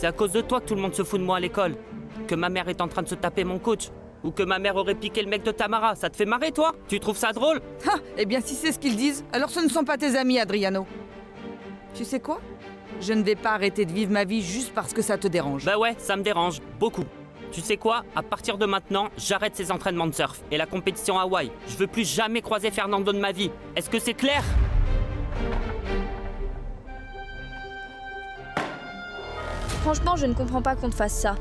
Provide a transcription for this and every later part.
C'est à cause de toi que tout le monde se fout de moi à l'école. Que ma mère est en train de se taper mon coach. Ou que ma mère aurait piqué le mec de Tamara. Ça te fait marrer, toi? Tu trouves ça drôle? Ah, eh bien si c'est ce qu'ils disent, alors ce ne sont pas tes amis, Adriano. Tu sais quoi? Je ne vais pas arrêter de vivre ma vie juste parce que ça te dérange. Bah ouais, ça me dérange. Beaucoup. Tu sais quoi? À partir de maintenant, j'arrête ces entraînements de surf et la compétition à Hawaï. Je veux plus jamais croiser Fernando de ma vie. Est-ce que c'est clair? Franchement, je ne comprends pas qu'on te fasse ça.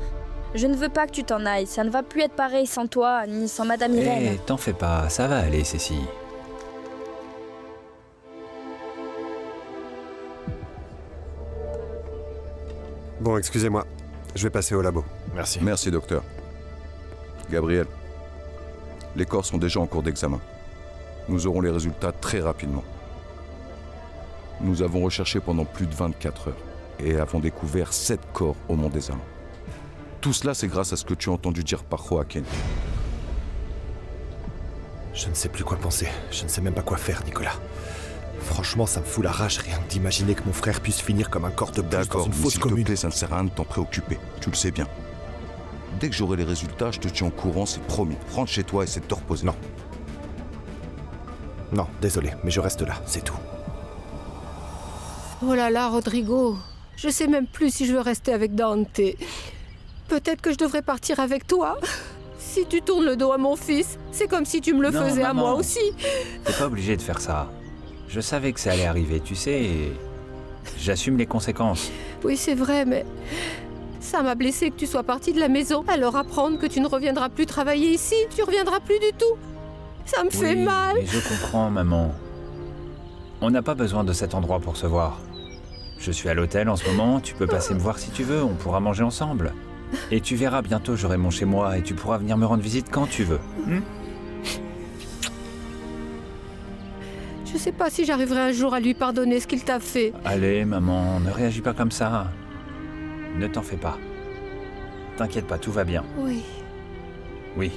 Je ne veux pas que tu t'en ailles. Ça ne va plus être pareil sans toi, ni sans Madame Irène. T'en fais pas, ça va aller, Cécile. Bon, excusez-moi. Je vais passer au labo. Merci. Merci, docteur. Gabriel, les corps sont déjà en cours d'examen. Nous aurons les résultats très rapidement. Nous avons recherché pendant plus de 24 heures et avons découvert 7 corps au Mont des Amants. Tout cela, c'est grâce à ce que tu as entendu dire par Joaquin. Je ne sais plus quoi penser. Je ne sais même pas quoi faire, Nicolas. Franchement, ça me fout la rage rien que d'imaginer que mon frère puisse finir comme un corps de plus dans D'accord, une mais fausse s'il te commune. plaît, ça ne sert à rien de t'en préoccuper. Tu le sais bien. Dès que j'aurai les résultats, je te tiens au courant, c'est promis. Rentre chez toi et essaie de te reposer. Non. Non, désolé, mais je reste là, c'est tout. Oh là là, Rodrigo. Je sais même plus si je veux rester avec Dante. Peut-être que je devrais partir avec toi. Si tu tournes le dos à mon fils, c'est comme si tu me le Non, faisais à maman. moi aussi. T'es pas obligé de faire ça. Je savais que ça allait arriver, tu sais, et j'assume les conséquences. Oui, c'est vrai, mais ça m'a blessé que tu sois parti de la maison. Alors apprendre que tu ne reviendras plus travailler ici, tu reviendras plus du tout. Ça me fait Oui, mal. mais je comprends, maman. On n'a pas besoin de cet endroit pour se voir. Je suis à l'hôtel en ce moment, tu peux passer me voir si tu veux, on pourra manger ensemble. Et tu verras, bientôt j'aurai mon chez moi et tu pourras venir me rendre visite quand tu veux. Je sais pas si j'arriverai un jour à lui pardonner ce qu'il t'a fait. Allez, maman, ne réagis pas comme ça. Ne t'en fais pas. T'inquiète pas, tout va bien. Oui. Oui.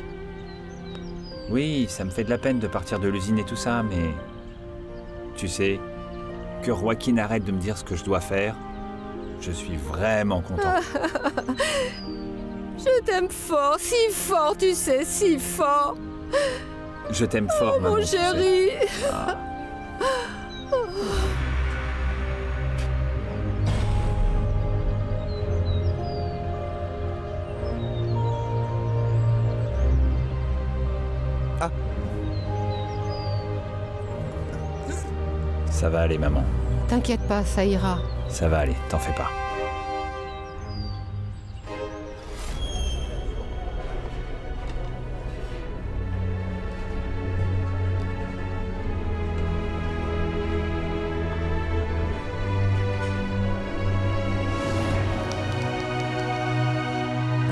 Oui, ça me fait de la peine de partir de l'usine et tout ça, mais... Tu sais, que Joaquin arrête de me dire ce que je dois faire, je suis vraiment content. Je t'aime fort, si fort, tu sais, si fort. Je t'aime fort, maman. Mon tu sais. chéri. Ça va aller, maman. T'inquiète pas, ça ira. Ça va aller, t'en fais pas.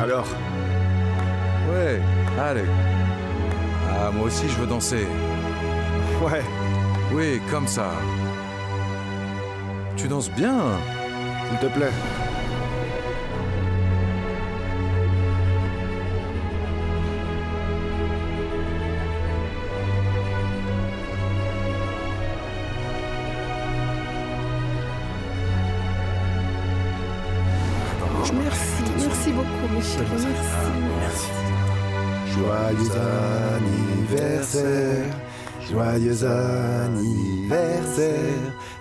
Alors, Ouais, allez. Ah, moi aussi, je veux danser. ouais, Oui, comme ça. Tu danses bien. s'il te plaît. Merci beaucoup, mes chéris. Merci. Joyeux anniversaire, joyeux anniversaire,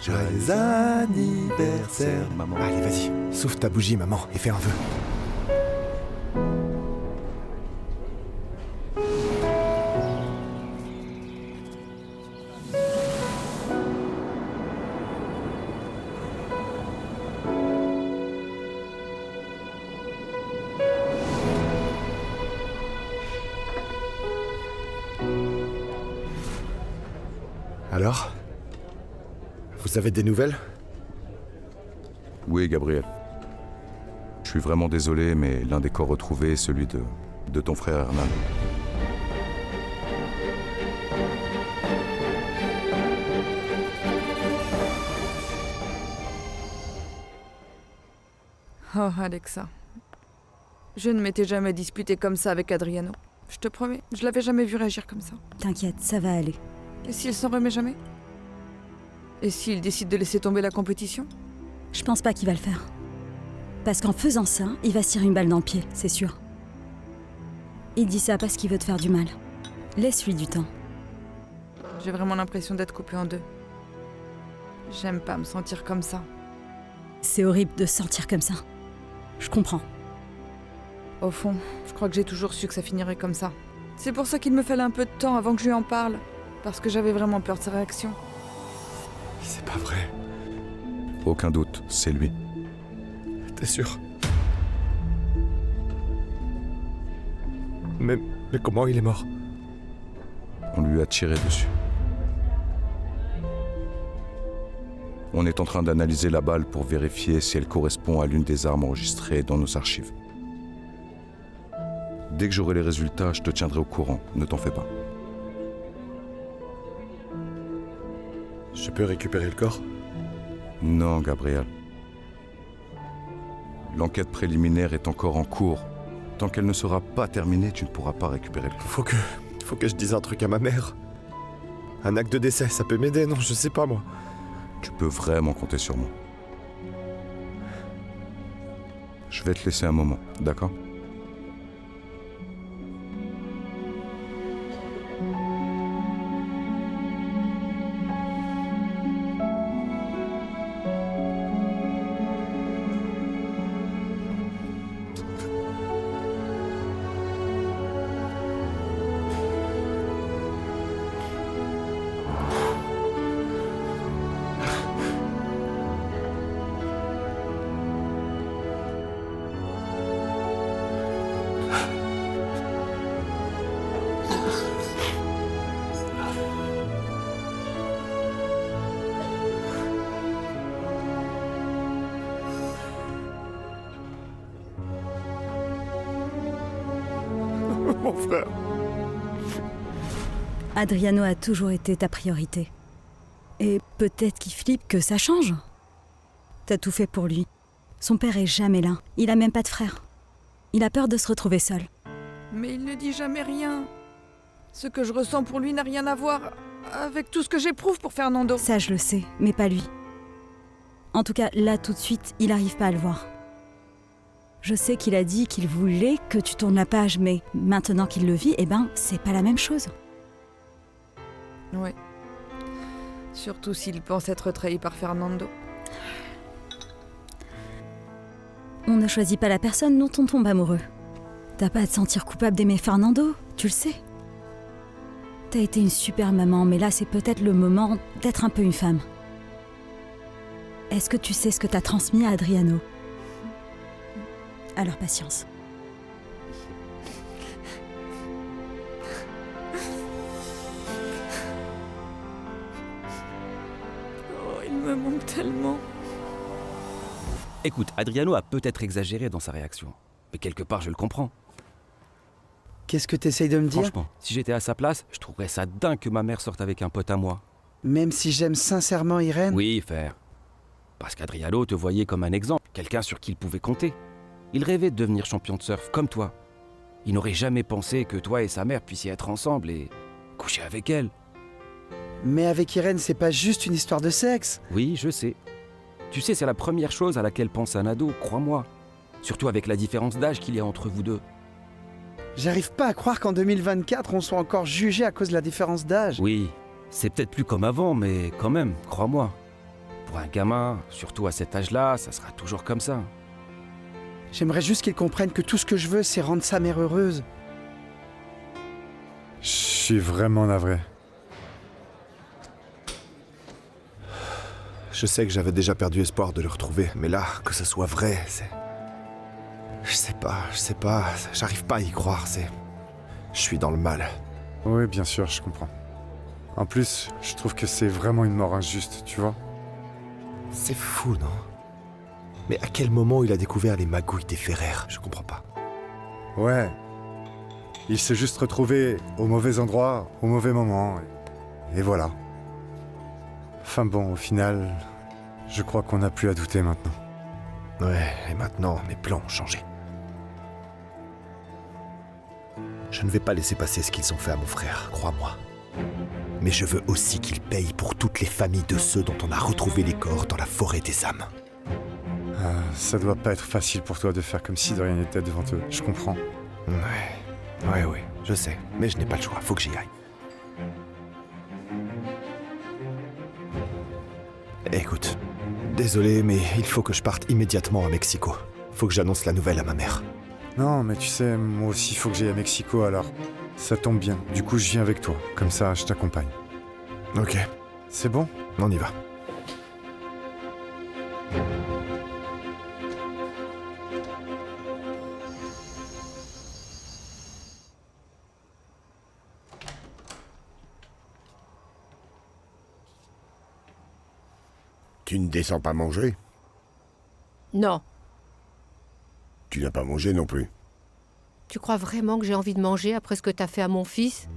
joyeux anniversaire. Maman. Allez, vas-y, souffle ta bougie, maman, et fais un vœu. Alors, vous avez des nouvelles? Oui, Gabriel. Je suis vraiment désolé, mais l'un des corps retrouvés est celui de ton frère Hernan. Oh, Alexa. Je ne m'étais jamais disputée comme ça avec Adriano. Je te promets, je l'avais jamais vu réagir comme ça. T'inquiète, ça va aller. Et s'il s'en remet jamais? Et s'il décide de laisser tomber la compétition? Je pense pas qu'il va le faire. Parce qu'en faisant ça, il va se tirer une balle dans le pied, c'est sûr. Il dit ça parce qu'il veut te faire du mal. Laisse-lui du temps. J'ai vraiment l'impression d'être coupée en deux. J'aime pas me sentir comme ça. C'est horrible de se sentir comme ça. Je comprends. Au fond, je crois que j'ai toujours su que ça finirait comme ça. C'est pour ça qu'il me fallait un peu de temps avant que je lui en parle. Parce que j'avais vraiment peur de sa réaction. C'est pas vrai. Aucun doute, c'est lui. T'es sûr? Mais comment il est mort? On lui a tiré dessus. On est en train d'analyser la balle pour vérifier si elle correspond à l'une des armes enregistrées dans nos archives. Dès que j'aurai les résultats, je te tiendrai au courant, ne t'en fais pas. Je peux récupérer le corps? Non, Gabriel. L'enquête préliminaire est encore en cours. Tant qu'elle ne sera pas terminée, tu ne pourras pas récupérer le corps. Faut que je dise un truc à ma mère. Un acte de décès, ça peut m'aider, non? Je sais pas, moi. Tu peux vraiment compter sur moi. Je vais te laisser un moment, d'accord? Mon frère. Adriano a toujours été ta priorité. Et peut-être qu'il flippe que ça change. T'as tout fait pour lui. Son père est jamais là. Il a même pas de frère. Il a peur de se retrouver seul. Mais il ne dit jamais rien. Ce que je ressens pour lui n'a rien à voir avec tout ce que j'éprouve pour Fernando. Ça, je le sais, mais pas lui. En tout cas, là, tout de suite, il arrive pas à le voir. Je sais qu'il a dit qu'il voulait que tu tournes la page, mais maintenant qu'il le vit, c'est pas la même chose. Ouais. Surtout s'il pense être trahi par Fernando. On ne choisit pas la personne dont on tombe amoureux. T'as pas à te sentir coupable d'aimer Fernando, tu le sais. T'as été une super maman, mais là, c'est peut-être le moment d'être un peu une femme. Est-ce que tu sais ce que t'as transmis à Adriano ? Alors patience. Oh, il me manque tellement. Écoute, Adriano a peut-être exagéré dans sa réaction. Mais quelque part, je le comprends. Qu'est-ce que t'essayes de me dire? Franchement, si j'étais à sa place, je trouverais ça dingue que ma mère sorte avec un pote à moi. Même si j'aime sincèrement Irène? Oui, frère. Parce qu'Adriano te voyait comme un exemple, quelqu'un sur qui il pouvait compter. Il rêvait de devenir champion de surf, comme toi. Il n'aurait jamais pensé que toi et sa mère puissiez être ensemble et coucher avec elle. Mais avec Irène, c'est pas juste une histoire de sexe. Oui, je sais. Tu sais, c'est la première chose à laquelle pense un ado, crois-moi. Surtout avec la différence d'âge qu'il y a entre vous deux. J'arrive pas à croire qu'en 2024, on soit encore jugé à cause de la différence d'âge. Oui, c'est peut-être plus comme avant, mais quand même, crois-moi. Pour un gamin, surtout à cet âge-là, ça sera toujours comme ça. J'aimerais juste qu'il comprenne que tout ce que je veux, c'est rendre sa mère heureuse. Je suis vraiment navré. Je sais que j'avais déjà perdu espoir de le retrouver, mais là, que ce soit vrai, c'est... Je sais pas, j'arrive pas à y croire, c'est... Je suis dans le mal. Oui, bien sûr, je comprends. En plus, je trouve que c'est vraiment une mort injuste, tu vois. C'est fou, non? Mais à quel moment il a découvert les magouilles des Ferrer? Je comprends pas. Ouais. Il s'est juste retrouvé au mauvais endroit, au mauvais moment, et voilà. Enfin bon, au final, je crois qu'on n'a plus à douter maintenant. Ouais, et maintenant, mes plans ont changé. Je ne vais pas laisser passer ce qu'ils ont fait à mon frère, crois-moi. Mais je veux aussi qu'ils payent pour toutes les familles de ceux dont on a retrouvé les corps dans la forêt des âmes. Ça doit pas être facile pour toi de faire comme si de rien n'était devant eux. Je comprends. Ouais, je sais. Mais je n'ai pas le choix, faut que j'y aille. Écoute, désolé, mais il faut que je parte immédiatement à Mexico. Faut que j'annonce la nouvelle à ma mère. Non, mais tu sais, moi aussi, il faut que j'aille à Mexico, alors ça tombe bien. Du coup, je viens avec toi. Comme ça, je t'accompagne. Ok, C'est bon? on y va. Tu ne descends pas manger? Non. Tu n'as pas mangé non plus. Tu crois vraiment que j'ai envie de manger après ce que t'as fait à mon fils?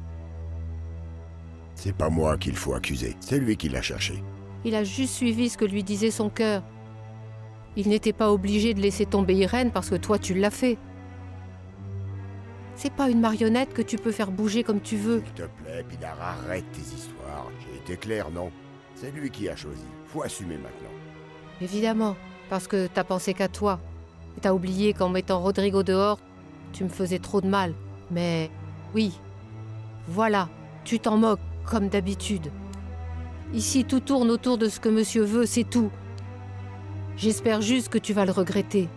C'est pas moi qu'il faut accuser, c'est lui qui l'a cherché. Il a juste suivi ce que lui disait son cœur. Il n'était pas obligé de laisser tomber Irène parce que toi tu l'as fait. C'est pas une marionnette que tu peux faire bouger comme tu veux. S'il te plaît, Pilar, arrête tes histoires. J'ai été clair, non? C'est lui qui a choisi. Faut assumer maintenant. Évidemment, parce que t'as pensé qu'à toi. Et t'as oublié qu'en mettant Rodrigo dehors, tu me faisais trop de mal. Mais oui, voilà, tu t'en moques, comme d'habitude. Ici, tout tourne autour de ce que monsieur veut, c'est tout. J'espère juste que tu vas le regretter.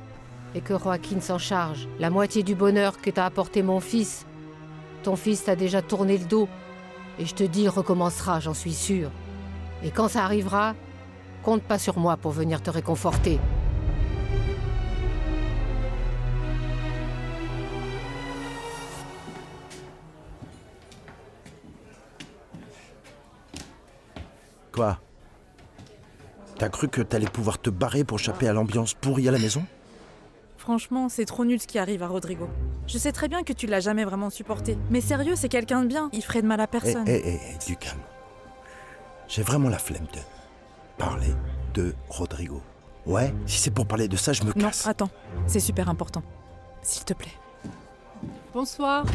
Et que Joaquin s'en charge. La moitié du bonheur que t'a apporté mon fils. Ton fils t'a déjà tourné le dos. Et je te dis, il recommencera, j'en suis sûre. Et quand ça arrivera, compte pas sur moi pour venir te réconforter. Quoi? T'as cru que t'allais pouvoir te barrer pour échapper à l'ambiance pourrie à la maison? Franchement, c'est trop nul ce qui arrive à Rodrigo. Je sais très bien que tu l'as jamais vraiment supporté. Mais sérieux, c'est quelqu'un de bien. Il ferait de mal à personne. Du calme. J'ai vraiment la flemme de parler de Rodrigo. Ouais, si c'est pour parler de ça, je me casse. Non, attends. C'est super important. S'il te plaît. Bonsoir.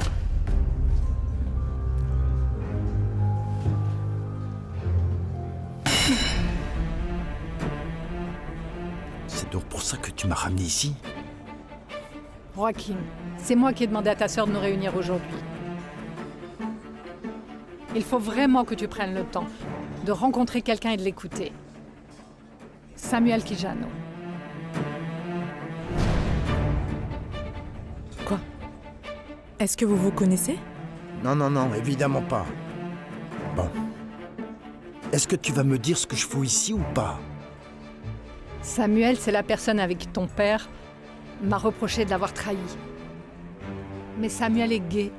C'est donc pour ça que tu m'as ramené ici? Joaquin, c'est moi qui ai demandé à ta sœur de nous réunir aujourd'hui. Il faut vraiment que tu prennes le temps de rencontrer quelqu'un et de l'écouter. Samuel Quijano. Quoi? Est-ce que vous vous connaissez? Non, évidemment pas. Bon. Est-ce que tu vas me dire ce que je fous ici ou pas? Samuel, c'est la personne avec qui ton père m'a reproché de l'avoir trahi. Mais Samuel est gay.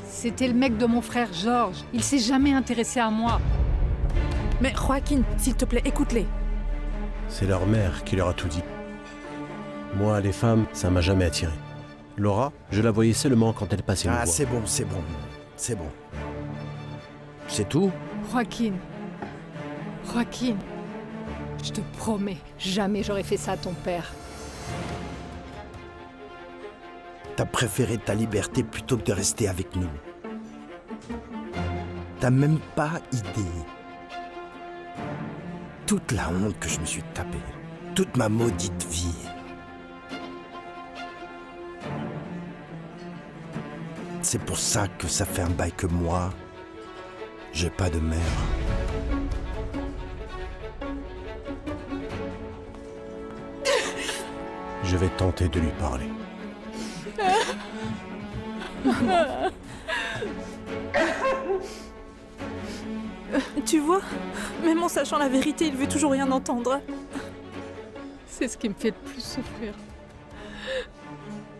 C'était le mec de mon frère Georges. Il s'est jamais intéressé à moi. Mais Joaquin, s'il te plaît, écoute-les. C'est leur mère qui leur a tout dit. Moi, les femmes, ça m'a jamais attiré. Laura, je la voyais seulement quand elle passait me voir. C'est bon. C'est tout? Joaquin, je te promets, jamais j'aurais fait ça à ton père. T'as préféré ta liberté plutôt que de rester avec nous. T'as même pas idée. Toute la honte que je me suis tapée. Toute ma maudite vie. C'est pour ça que ça fait un bail que moi, j'ai pas de mère. Je vais tenter de lui parler. Tu vois, même en sachant la vérité, il veut toujours rien entendre. C'est ce qui me fait le plus souffrir.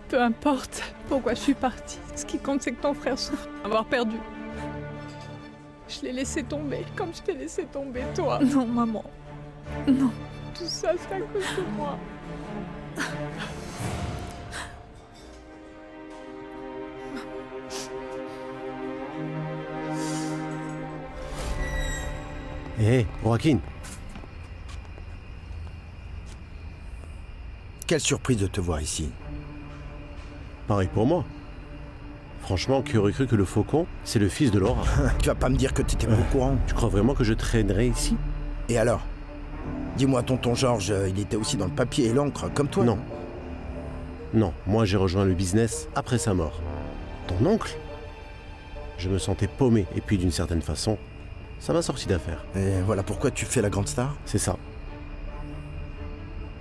Peu importe pourquoi je suis partie, ce qui compte c'est que ton frère souffre d'avoir perdu. Je l'ai laissé tomber, comme je t'ai laissé tomber toi. Non, maman. Non. Tout ça, c'est à cause de moi. Hé, Joaquin. Quelle surprise de te voir ici. Pareil pour moi. Franchement, qui aurait cru que le faucon, c'est le fils de Laura? Tu vas pas me dire que t'étais pas au courant? Tu crois vraiment que je traînerais ici? Et alors? Dis-moi, tonton Georges, il était aussi dans le papier et l'encre, comme toi? Non. Non, moi j'ai rejoint le business après sa mort. Ton oncle? Je me sentais paumé, et puis d'une certaine façon, ça m'a sorti d'affaire. Et voilà pourquoi tu fais la grande star? C'est ça.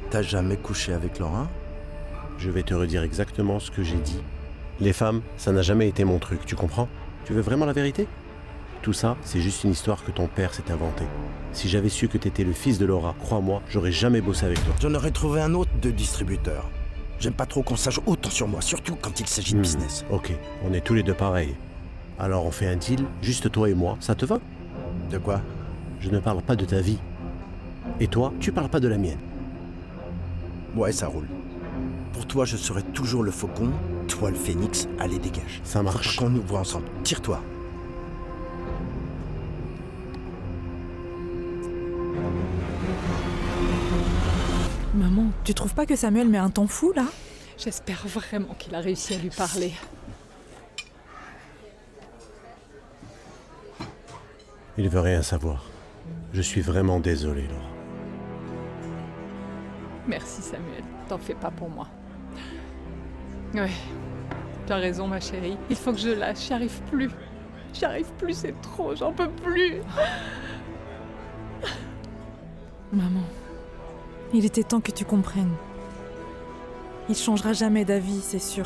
T'as jamais couché avec Laura? Je vais te redire exactement ce que j'ai dit. Les femmes, ça n'a jamais été mon truc, tu comprends? Tu veux vraiment la vérité? Tout ça, c'est juste une histoire que ton père s'est inventée. Si j'avais su que t'étais le fils de Laura, crois-moi, j'aurais jamais bossé avec toi. J'en aurais trouvé un autre de distributeur. J'aime pas trop qu'on sache autant sur moi, surtout quand il s'agit de business. Ok, on est tous les deux pareils. Alors on fait un deal, juste toi et moi, ça te va? De quoi? Je ne parle pas de ta vie. Et toi, tu parles pas de la mienne. Ouais, ça roule. Pour toi, je serai toujours le faucon, toi le phénix, allez dégage. Ça marche. Faut qu'on nous voit ensemble. Tire-toi. Maman, tu trouves pas que Samuel met un temps fou là? J'espère vraiment qu'il a réussi à lui parler. Il veut rien savoir. Je suis vraiment désolé, Laura. Merci Samuel, t'en fais pas pour moi. Ouais, t'as raison ma chérie. Il faut que je lâche, j'y arrive plus. J'y arrive plus, c'est trop, j'en peux plus. Maman, il était temps que tu comprennes. Il changera jamais d'avis, c'est sûr.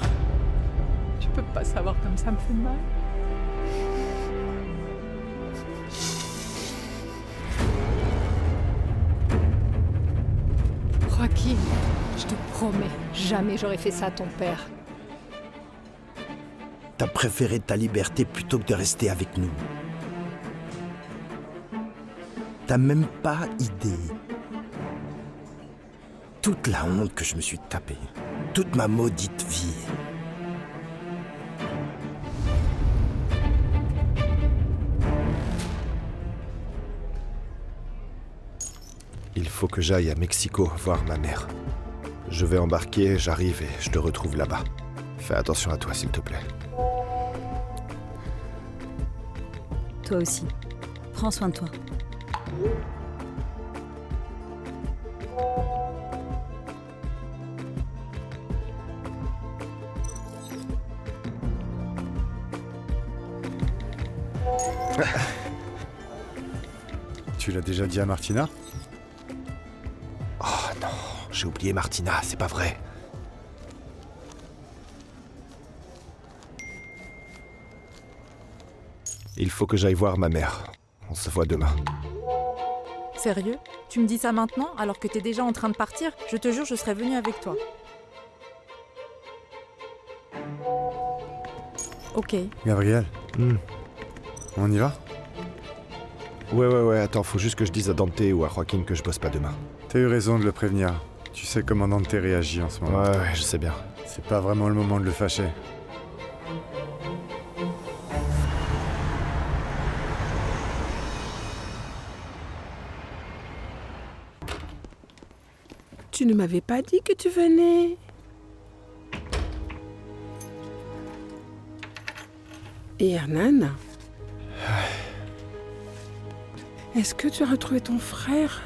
Tu peux pas savoir comme ça me fait mal. Joaquin, je te promets, jamais j'aurais fait ça à ton père. T'as préféré ta liberté plutôt que de rester avec nous. T'as même pas idée. Toute la honte que je me suis tapée. Toute ma maudite vie. Il faut que j'aille à Mexico voir ma mère. Je vais embarquer, j'arrive et je te retrouve là-bas. Fais attention à toi, s'il te plaît. Toi aussi. Prends soin de toi. Tu l'as déjà dit à Martina? Oh non, j'ai oublié Martina, c'est pas vrai. Il faut que j'aille voir ma mère. On se voit demain. Sérieux? Tu me dis ça maintenant, alors que t'es déjà en train de partir? Je te jure, je serais venue avec toi. Ok. Gabriel, on y va? Ouais, attends, faut juste que je dise à Dante ou à Joaquin que je bosse pas demain. T'as eu raison de le prévenir. Tu sais comment Dante réagit en ce moment. Ouais, je sais bien. C'est pas vraiment le moment de le fâcher. Tu ne m'avais pas dit que tu venais. Et Hernan? Est-ce que tu as retrouvé ton frère?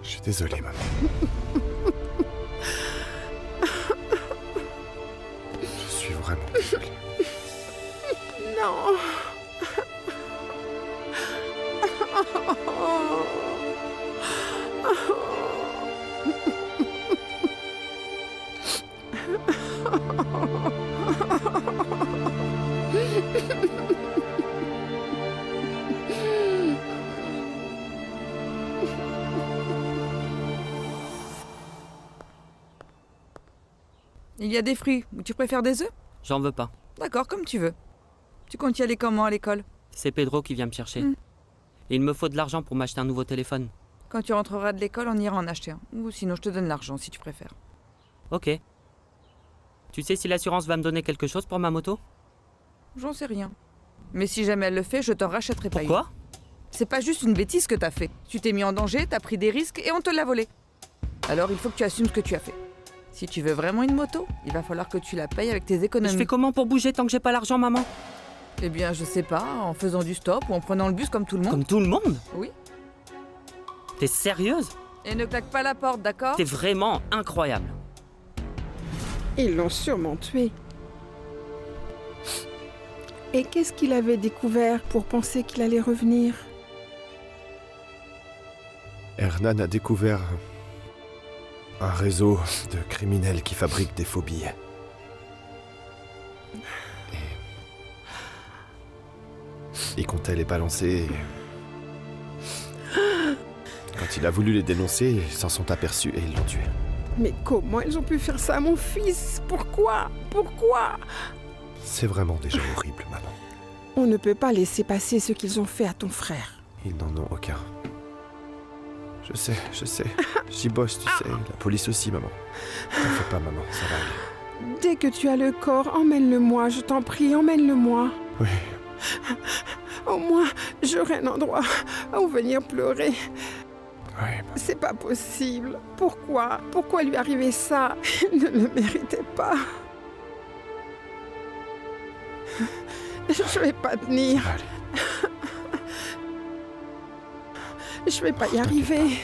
Je suis désolé, maman. Je suis vraiment désolé. Non. Il y a des fruits. Tu préfères des œufs? J'en veux pas. D'accord, comme tu veux. Tu comptes y aller comment à l'école? C'est Pedro qui vient me chercher. Et il me faut de l'argent pour m'acheter un nouveau téléphone. Quand tu rentreras de l'école, on ira en acheter un. Ou sinon, je te donne l'argent si tu préfères. Ok. Tu sais si l'assurance va me donner quelque chose pour ma moto? J'en sais rien. Mais si jamais elle le fait, je t'en rachèterai pas une. Pourquoi? C'est pas juste une bêtise que t'as fait. Tu t'es mis en danger, t'as pris des risques et on te l'a volé. Alors il faut que tu assumes ce que tu as fait. Si tu veux vraiment une moto, il va falloir que tu la payes avec tes économies. Je fais comment pour bouger tant que j'ai pas l'argent, maman? Eh bien, je sais pas, en faisant du stop ou en prenant le bus comme tout le monde. Comme tout le monde? Oui. T'es sérieuse? Et ne claque pas la porte, d'accord? T'es vraiment incroyable. Ils l'ont sûrement tué. Et qu'est-ce qu'il avait découvert pour penser qu'il allait revenir? Hernan a découvert un réseau de criminels qui fabriquent des faux billets. Et il comptait les balancer. Quand il a voulu les dénoncer, ils s'en sont aperçus et ils l'ont tué. Mais comment ils ont pu faire ça à mon fils? Pourquoi? Pourquoi? C'est vraiment déjà horrible, maman. On ne peut pas laisser passer ce qu'ils ont fait à ton frère. Ils n'en ont aucun. Je sais. J'y bosse, tu sais. La police aussi, maman. T'en fais pas, maman, ça va aller. Dès que tu as le corps, emmène-le-moi, je t'en prie, emmène-le-moi. Oui. Au moins, j'aurai un endroit où venir pleurer. Oui. C'est pas possible. Pourquoi? Pourquoi lui arriver ça? Il ne le méritait pas. Je vais pas tenir. Je vais pas y arriver.